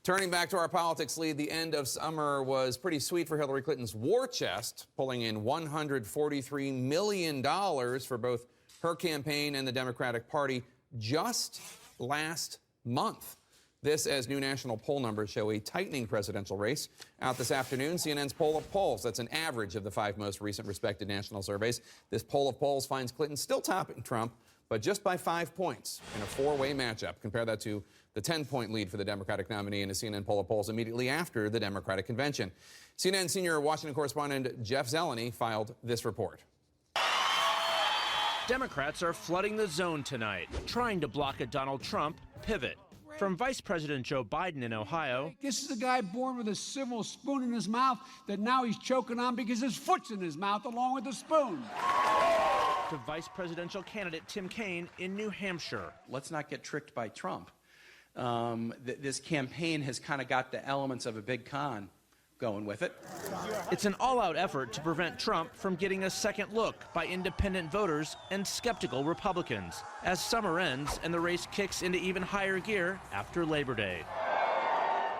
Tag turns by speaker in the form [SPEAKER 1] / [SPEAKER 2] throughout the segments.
[SPEAKER 1] Turning back to our politics lead, the end of summer was pretty sweet for Hillary Clinton's war chest, pulling in $143 million for both her campaign and the Democratic Party just last month. This as new national poll numbers show a tightening presidential race. Out this afternoon, CNN's poll of polls. That's an average of the 5 most recent respected national surveys. This poll of polls finds Clinton still topping Trump, but just by 5 points in a 4-way matchup. Compare that to the 10-point lead for the Democratic nominee in a CNN poll of polls immediately after the Democratic convention. CNN senior Washington correspondent Jeff Zeleny filed this report.
[SPEAKER 2] Democrats are flooding the zone tonight, trying to block a Donald Trump pivot. From Vice President Joe Biden in Ohio.
[SPEAKER 3] This is a guy born with a silver spoon in his mouth that now he's choking on because his foot's in his mouth along with the spoon.
[SPEAKER 2] To Vice Presidential candidate Tim Kaine in New Hampshire.
[SPEAKER 4] Let's not get tricked by Trump. This campaign has kind of got the elements of a big con going with it.
[SPEAKER 2] It's an all-out effort to prevent Trump from getting a second look by independent voters and skeptical Republicans as summer ends and the race kicks into even higher gear after Labor Day.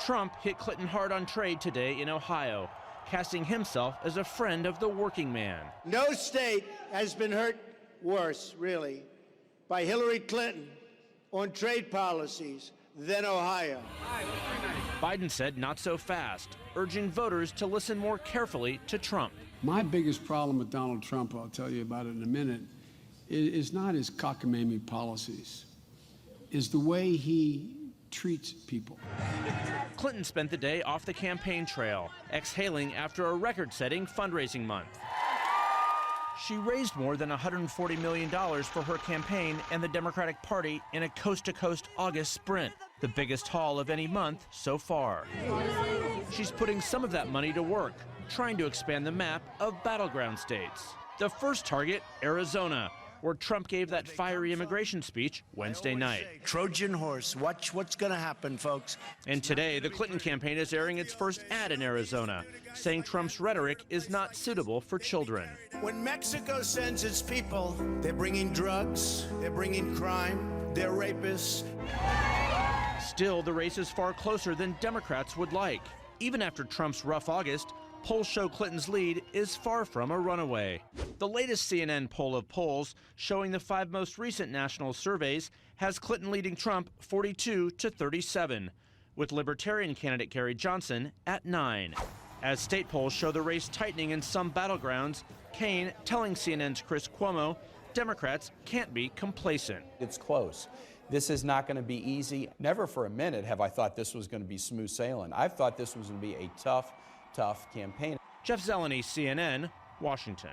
[SPEAKER 2] Trump hit Clinton hard on trade today in Ohio, casting himself as a friend of the working man.
[SPEAKER 5] No state has been hurt worse, really, by Hillary Clinton on trade policies than Ohio.
[SPEAKER 2] Biden said not so fast, urging voters to listen more carefully to Trump.
[SPEAKER 3] My biggest problem with Donald Trump, I'll tell you about it in a minute, is not his cockamamie policies, is the way he treats people.
[SPEAKER 2] Clinton spent the day off the campaign trail, exhaling after a record-setting fundraising month. She raised more than $140 million for her campaign and the Democratic Party in a coast-to-coast August sprint, the biggest haul of any month so far. She's putting some of that money to work, trying to expand the map of battleground states. The first target, Arizona, where Trump gave that fiery immigration speech Wednesday night.
[SPEAKER 5] Trojan horse, watch what's going to happen, folks.
[SPEAKER 2] And today, the Clinton campaign is airing its first ad in Arizona, saying Trump's rhetoric is not suitable for children.
[SPEAKER 5] When Mexico sends its people, they're bringing drugs, they're bringing crime, they're rapists.
[SPEAKER 2] Still, the race is far closer than Democrats would like. Even after Trump's rough August, polls show Clinton's lead is far from a runaway. The latest CNN poll of polls, showing the 5 most recent national surveys, has Clinton leading Trump 42 to 37, with Libertarian candidate Gary Johnson at 9. As state polls show the race tightening in some battlegrounds, Kaine telling CNN's Chris Cuomo Democrats can't be complacent.
[SPEAKER 4] It's close. This is not going to be easy. Never for a minute have I thought this was going to be smooth sailing. I've thought this was going to be a tough campaign.
[SPEAKER 2] Jeff Zeleny, CNN, Washington.